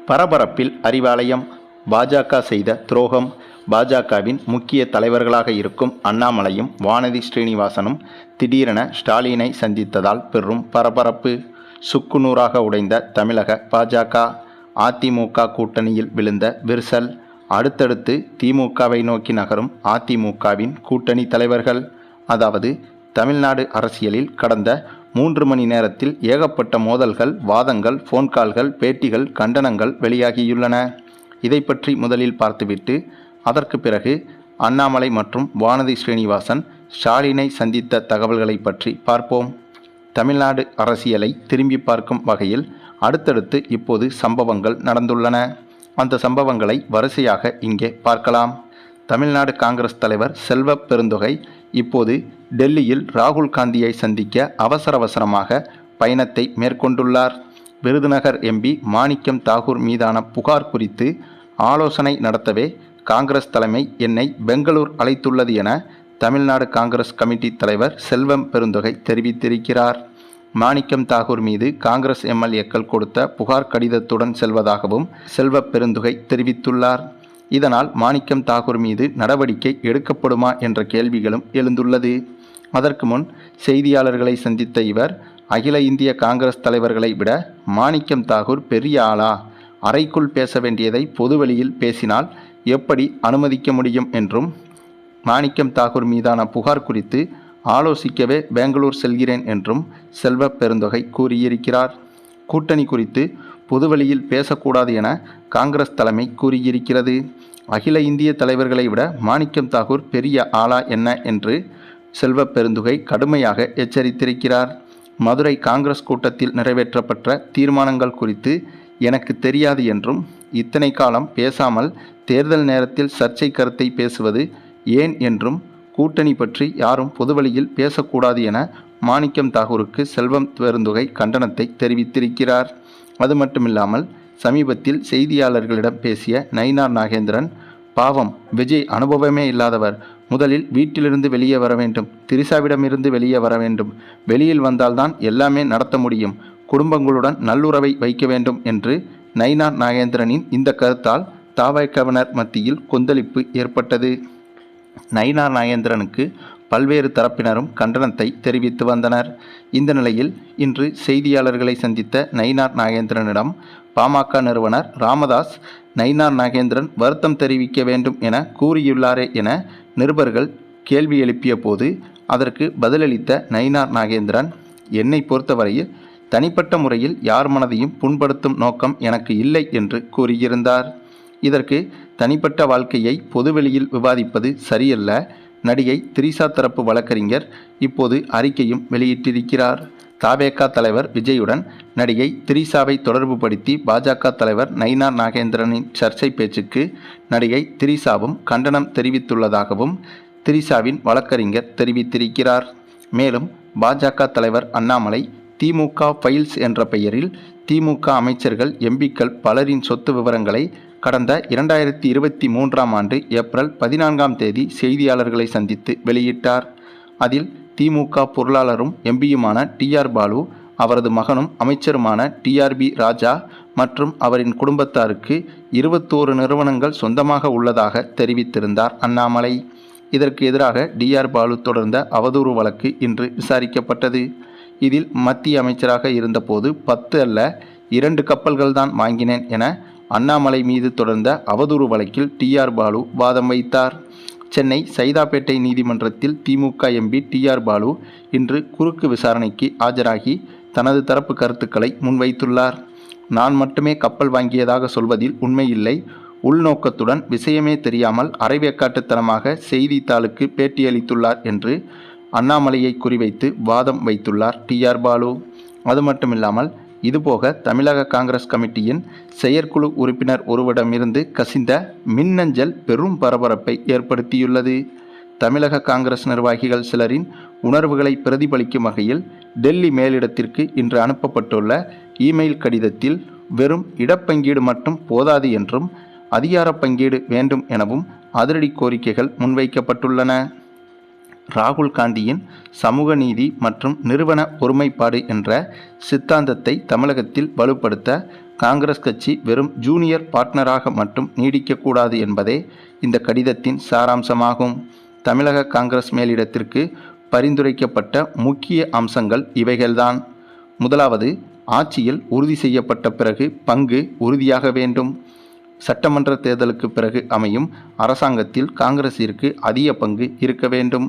பரபரப்பில் அறிவாலயம். பாஜக செய்த துரோகம். பாஜகவின் முக்கிய தலைவர்களாக இருக்கும் அண்ணாமலையும் வானதி ஸ்ரீனிவாசனும் திடீரென ஸ்டாலினை சந்தித்ததால் பெரும் பரபரப்பு. சுக்குநூறாக உடைந்த தமிழக பாஜக. அதிமுக கூட்டணியில் விழுந்த விரிசல். அடுத்தடுத்து திமுகவை நோக்கி நகரும் அதிமுகவின் கூட்டணி தலைவர்கள். அதாவது தமிழ்நாடு அரசியலில் கடந்த 3 மணி நேரத்தில் ஏகப்பட்ட மோதல்கள், வாதங்கள், ஃபோன் கால்கள், பேட்டிகள், கண்டனங்கள் வெளியாகியுள்ளன. இதை பற்றி முதலில் பார்த்துவிட்டு அதற்கு பிறகு அண்ணாமலை மற்றும் வானதி ஸ்ரீனிவாசன் ஸ்டாலினை சந்தித்த தகவல்களை பற்றி பார்ப்போம். தமிழ்நாடு அரசியலை திரும்பி பார்க்கும் வகையில் அடுத்தடுத்து இப்போது சம்பவங்கள் நடந்துள்ளன. அந்த சம்பவங்களை வரிசையாக இங்கே பார்க்கலாம். தமிழ்நாடு காங்கிரஸ் தலைவர் செல்வ பெருந்தொகை இப்போது டெல்லியில் ராகுல் காந்தியை சந்திக்க அவசரமாக பயணத்தை மேற்கொண்டுள்ளார். விருதுநகர் எம்பி மாணிக்கம் தாகூர் மீதான புகார் குறித்து ஆலோசனை நடத்தவே காங்கிரஸ் தலைமை என்னை பெங்களூர் அழைத்துள்ளது என தமிழ்நாடு காங்கிரஸ் கமிட்டி தலைவர் செல்வம் பெருந்தொகை தெரிவித்திருக்கிறார். மாணிக்கம் தாகூர் மீது காங்கிரஸ் எம்எல்ஏக்கள் கொடுத்த புகார் கடிதத்துடன் செல்வதாகவும் செல்வ பெருந்தொகை தெரிவித்துள்ளார். இதனால் மாணிக்கம் தாகூர் மீது நடவடிக்கை எடுக்கப்படுமா என்ற கேள்விகளும் எழுந்துள்ளது. அதற்கு முன் செய்தியாளர்களை சந்தித்த இவர், அகில இந்திய காங்கிரஸ் தலைவர்களை விட மாணிக்கம் தாகூர் பெரிய ஆளா? அறைக்குள் பேச வேண்டியதை பொதுவெளியில் பேசினால் எப்படி அனுமதிக்க முடியும் என்றும், மாணிக்கம் தாகூர் மீதான புகார் குறித்து ஆலோசிக்கவே பெங்களூர் செல்கிறேன் என்றும் செல்வ பெருந்தொகை கூறியிருக்கிறார். கூட்டணி குறித்து பொதுவெளியில் பேசக்கூடாது என காங்கிரஸ் தலைமை கூறியிருக்கிறது. அகில இந்திய தலைவர்களை விட மாணிக்கம் தாகூர் பெரிய ஆளா என்ன என்று செல்வ பெருந்தொகை கடுமையாக எச்சரித்திருக்கிறார். மதுரை காங்கிரஸ் கூட்டத்தில் நிறைவேற்றப்பட்ட தீர்மானங்கள் குறித்து எனக்கு தெரியாது என்றும், இத்தனை காலம் பேசாமல் தேர்தல் நேரத்தில் சர்ச்சை கருத்தை பேசுவது ஏன் என்றும், கூட்டணி பற்றி யாரும் பொதுவெளியில் பேசக்கூடாது என மாணிக்கம் தாகூருக்கு செல்வம் பெருந்தொகை கண்டனத்தை தெரிவித்திருக்கிறார். அது மட்டுமில்லாமல் சமீபத்தில் செய்தியாளர்களிடம் பேசிய நயினார் நாகேந்திரன், பாவம் விஜய் அனுபவமே இல்லாதவர், முதலில் வீட்டிலிருந்து வெளியே வர வேண்டும், திரிசாவிடமிருந்து வெளியே வர வேண்டும், வெளியில் வந்தால்தான் எல்லாமே நடத்த முடியும், குடும்பங்களுடன் நல்லுறவை வைக்க வேண்டும் என்று நயினார் நாகேந்திரனின் இந்த கருத்தால் தவைகவினர் மத்தியில் கொந்தளிப்பு ஏற்பட்டது. நயினார் நாகேந்திரனுக்கு பல்வேறு தரப்பினரும் கண்டனத்தை தெரிவித்து வந்தனர். இந்த நிலையில் இன்று செய்தியாளர்களை சந்தித்த நயினார் நாகேந்திரனிடம் பாமக நிறுவனர் ராமதாஸ், நயினார் நாகேந்திரன் வருத்தம் தெரிவிக்க வேண்டும் என கூறியுள்ளாரே என நிருபர்கள் கேள்வி எழுப்பிய போது அதற்கு பதிலளித்த நயினார் நாகேந்திரன், என்னை பொறுத்தவரையில் தனிப்பட்ட முறையில் யார் மனதையும் புண்படுத்தும் நோக்கம் எனக்கு இல்லை என்று கூறியிருந்தார். இதற்கு தனிப்பட்ட வாழ்க்கையை பொதுவெளியில் விவாதிப்பது சரியல்ல. நடிகை திரிசா தரப்பு வழக்கறிஞர் இப்போது அறிக்கையும் வெளியிட்டிருக்கிறார். தவேக தலைவர் விஜயுடன் நடிகை திரிசாவை தொடர்புபடுத்தி பாஜக தலைவர் நயினார் நாகேந்திரனின் சர்ச்சை பேச்சுக்கு நடிகை திரிசாவும் கண்டனம் தெரிவித்துள்ளதாகவும் திரிசாவின் வழக்கறிஞர் தெரிவித்திருக்கிறார். மேலும் பாஜக தலைவர் அண்ணாமலை திமுக ஃபைல்ஸ் என்ற பெயரில் திமுக அமைச்சர்கள், எம்பிக்கள் பலரின் சொத்து விவரங்களை கடந்த 2023ஆம் ஆண்டு ஏப்ரல் 14ஆம் தேதி செய்தியாளர்களை சந்தித்து வெளியிட்டார். அதில் திமுக பொருளாளரும் எம்பியுமான டிஆர் பாலு, அவரது மகனும் அமைச்சருமான டிஆர்பி ராஜா மற்றும் அவரின் குடும்பத்தாருக்கு 21 நிறுவனங்கள் சொந்தமாக உள்ளதாக தெரிவித்திருந்தார் அண்ணாமலை. இதற்கு எதிராக டிஆர் பாலு தொடர்ந்த அவதூறு வழக்கு இன்று விசாரிக்கப்பட்டது. இதில் மத்திய அமைச்சராக இருந்தபோது 10 அல்ல 2 கப்பல்கள் தான் வாங்கினேன் என அண்ணாமலை மீது தொடர்ந்த அவதூறு வழக்கில் டிஆர் பாலு வாதம் வைத்தார். சென்னை சைதாப்பேட்டை நீதிமன்றத்தில் திமுக எம்பி டிஆர் பாலு இன்று குறுக்கு விசாரணைக்கு ஆஜராகி தனது தரப்பு கருத்துக்களை முன்வைத்துள்ளார். நான் மட்டுமே கப்பல் வாங்கியதாக சொல்வதில் உண்மையில்லை, உள்நோக்கத்துடன் விஷயமே தெரியாமல் அரைவேக்காட்டுத்தனமாக செய்தித்தாளுக்கு பேட்டியளித்துள்ளார் என்று அண்ணாமலையை குறிவைத்து வாதம் வைத்துள்ளார் டிஆர் பாலு. அது மட்டுமில்லாமல் இதுபோக தமிழக காங்கிரஸ் கமிட்டியின் செயற்குழு உறுப்பினர் ஒருவரிடமிருந்து கசிந்த மின்னஞ்சல் பெரும் பரபரப்பை ஏற்படுத்தியுள்ளது. தமிழக காங்கிரஸ் நிர்வாகிகள் சிலரின் உணர்வுகளை பிரதிபலிக்கும் வகையில் டெல்லி மேலிடத்திற்கு இன்று அனுப்பப்பட்டுள்ள இமெயில் கடிதத்தில் வெறும் இடப்பங்கீடு மட்டும் போதாது என்றும் அதிகார பங்கீடு வேண்டும் எனவும் அதிரடி கோரிக்கைகள் முன்வைக்கப்பட்டுள்ளன. ராகுல் காந்தியின் சமூக நீதி மற்றும் நிறுவன ஒருமைப்பாடு என்ற சித்தாந்தத்தை தமிழகத்தில் வலுப்படுத்த காங்கிரஸ் கட்சி வெறும் ஜூனியர் பார்ட்னராக மட்டும் நீடிக்கக்கூடாது என்பதே இந்த கடிதத்தின் சாராம்சமாகும். தமிழக காங்கிரஸ் மேலிடத்திற்கு பரிந்துரைக்கப்பட்ட முக்கிய அம்சங்கள் இவைகள்தான். முதலாவது, ஆட்சியில் உறுதி செய்யப்பட்ட பிறகு பங்கு உறுதியாக வேண்டும். சட்டமன்ற தேர்தலுக்கு பிறகு அமையும் அரசாங்கத்தில் காங்கிரசிற்கு அதிக பங்கு இருக்க வேண்டும்.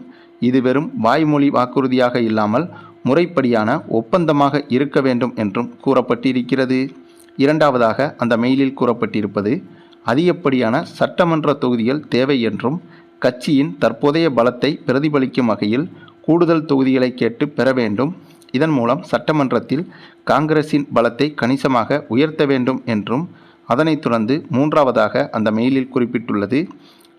இது வெறும் வாய்மொழி வாக்குறுதியாக இல்லாமல் முறைப்படியான ஒப்பந்தமாக இருக்க வேண்டும் என்றும் கூறப்பட்டிருக்கிறது. இரண்டாவதாக, அந்த மெயிலில் கூறப்பட்டிருப்பது அதிகப்படியான சட்டமன்ற தொகுதிகள் தேவை என்றும் கட்சியின் தற்போதைய பலத்தை பிரதிபலிக்கும் வகையில் கூடுதல் தொகுதிகளை கேட்டு பெற வேண்டும். இதன் மூலம் சட்டமன்றத்தில் காங்கிரசின் பலத்தை கணிசமாக உயர்த்த வேண்டும் என்றும், அதனைத் தொடர்ந்து மூன்றாவதாக அந்த மெயிலில் குறிப்பிட்டுள்ளது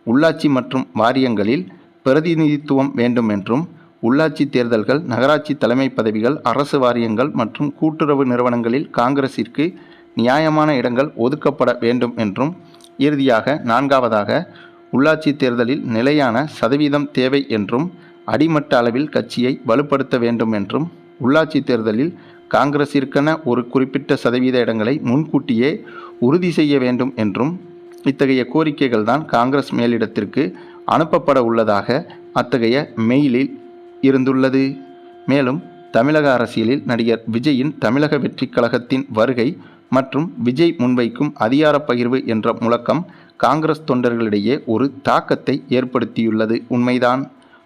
உள்ளாட்சி மற்றும் வாரியங்களில் பிரதிநிதித்துவம் வேண்டும் என்றும், உள்ளாட்சி தேர்தல்கள், நகராட்சி தலைமை பதவிகள், அரசு வாரியங்கள் மற்றும் கூட்டுறவு நிறுவனங்களில் காங்கிரசிற்கு நியாயமான இடங்கள் ஒதுக்கப்பட வேண்டும் என்றும், இறுதியாக நான்காவதாக உள்ளாட்சி தேர்தலில் நிலையான சதவீதம் தேவை என்றும், அடிமட்ட அளவில் கட்சியை வலுப்படுத்த வேண்டும் என்றும், உள்ளாட்சி தேர்தலில் காங்கிரசிற்கென ஒரு குறிப்பிட்ட சதவீத இடங்களை முன்கூட்டியே உறுதி செய்ய வேண்டும் என்றும், இத்தகைய கோரிக்கைகள் தான் காங்கிரஸ் மேலிடத்திற்கு அனுப்பப்பட உள்ளதாக அத்தகைய மெயிலில் இருந்துள்ளது. மேலும் தமிழக அரசியலில் நடிகர் விஜயின் தமிழக வெற்றி கழகத்தின் வருகை மற்றும் விஜய் முன்வைக்கும் அதிகார பகிர்வு என்ற முழக்கம் காங்கிரஸ் தொண்டர்களிடையே ஒரு தாக்கத்தை ஏற்படுத்தியுள்ளது உண்மைதான்.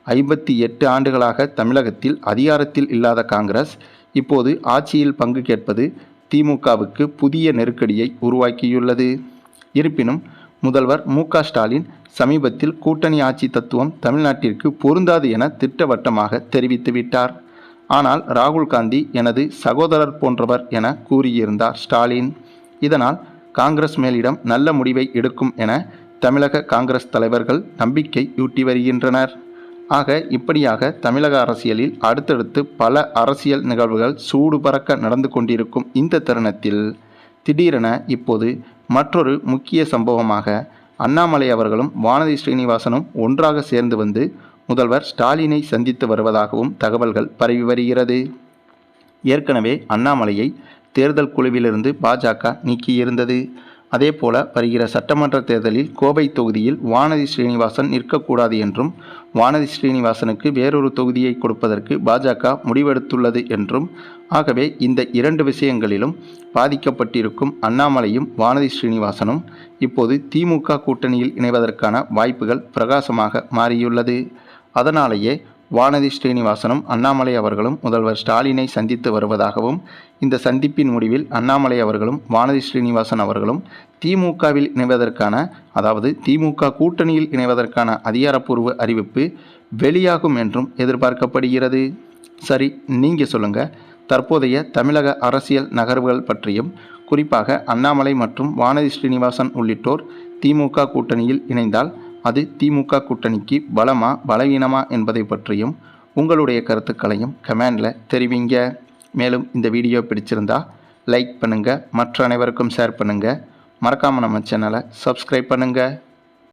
58 ஆண்டுகளாக தமிழகத்தில் அதிகாரத்தில் இல்லாத காங்கிரஸ் இப்போது ஆட்சியில் பங்கு கேட்பது திமுகவுக்கு புதிய நெருக்கடியை உருவாக்கியுள்ளது. இருப்பினும் முதல்வர் மு.க. ஸ்டாலின் சமீபத்தில் கூட்டணி ஆட்சி தத்துவம் தமிழ்நாட்டிற்கு பொருந்தாது என திட்டவட்டமாக தெரிவித்துவிட்டார். ஆனால் ராகுல் காந்தி எனது சகோதரர் போன்றவர் என கூறியிருந்தார் ஸ்டாலின். இதனால் காங்கிரஸ் மேலிடம் நல்ல முடிவை எடுக்கும் என தமிழக காங்கிரஸ் தலைவர்கள் நம்பிக்கையூட்டி வருகின்றனர். ஆக இப்படியாக தமிழக அரசியலில் அடுத்தடுத்து பல அரசியல் நிகழ்வுகள் சூடு பறக்க நடந்து கொண்டிருக்கும் இந்த தருணத்தில் திடீரென இப்போது மற்றொரு முக்கிய சம்பவமாக அண்ணாமலை அவர்களும் வானதி ஸ்ரீனிவாசனும் ஒன்றாக சேர்ந்து வந்து முதல்வர் ஸ்டாலினை சந்தித்து வருவதாகவும் தகவல்கள் பரவி வருகிறது. ஏற்கனவே அண்ணாமலையை தேர்தல் குழுவிலிருந்து பாஜக நீக்கியிருந்தது. அதேபோல வருகிற சட்டமன்ற தேர்தலில் கோவை தொகுதியில் வானதி ஸ்ரீனிவாசன் நிற்கக்கூடாது என்றும், வானதி ஸ்ரீனிவாசனுக்கு வேறொரு தொகுதியை கொடுப்பதற்கு பாஜக முடிவெடுத்துள்ளது என்றும், ஆகவே இந்த இரண்டு விஷயங்களிலும் பாதிக்கப்பட்டிருக்கும் அண்ணாமலையும் வானதி ஸ்ரீனிவாசனும் இப்போது திமுக கூட்டணியில் இணைவதற்கான வாய்ப்புகள் பிரகாசமாக மாறியுள்ளது. அதனாலேயே வானதி ஸ்ரீனிவாசனும் அண்ணாமலை அவர்களும் முதல்வர் ஸ்டாலினை சந்தித்து வருவதாகவும், இந்த சந்திப்பின் முடிவில் அண்ணாமலை அவர்களும் வானதி ஸ்ரீனிவாசன் அவர்களும் திமுகவில் இணைவதற்கான, அதாவது திமுக கூட்டணியில் இணைவதற்கான அதிகாரப்பூர்வ அறிவிப்பு வெளியாகும் என்றும் எதிர்பார்க்கப்படுகிறது. சரி, நீங்கள் சொல்லுங்கள், தற்போதைய தமிழக அரசியல் நகர்வுகள் பற்றியும், குறிப்பாக அண்ணாமலை மற்றும் வானதி ஸ்ரீனிவாசன் உள்ளிட்டோர் திமுக கூட்டணியில் இணைந்தால் அது திமுக கூட்டணிக்கு பலமா பலவீனமா என்பதை பற்றியும் உங்களுடைய கருத்துக்களையும் கமெண்டில் தெரிவிங்க. மேலும் இந்த வீடியோ பிடிச்சிருந்தா லைக் பண்ணுங்கள், மற்ற அனைவருக்கும் ஷேர் பண்ணுங்கள், மறக்காமல் நம்ம சேனலை சப்ஸ்கிரைப் பண்ணுங்கள்.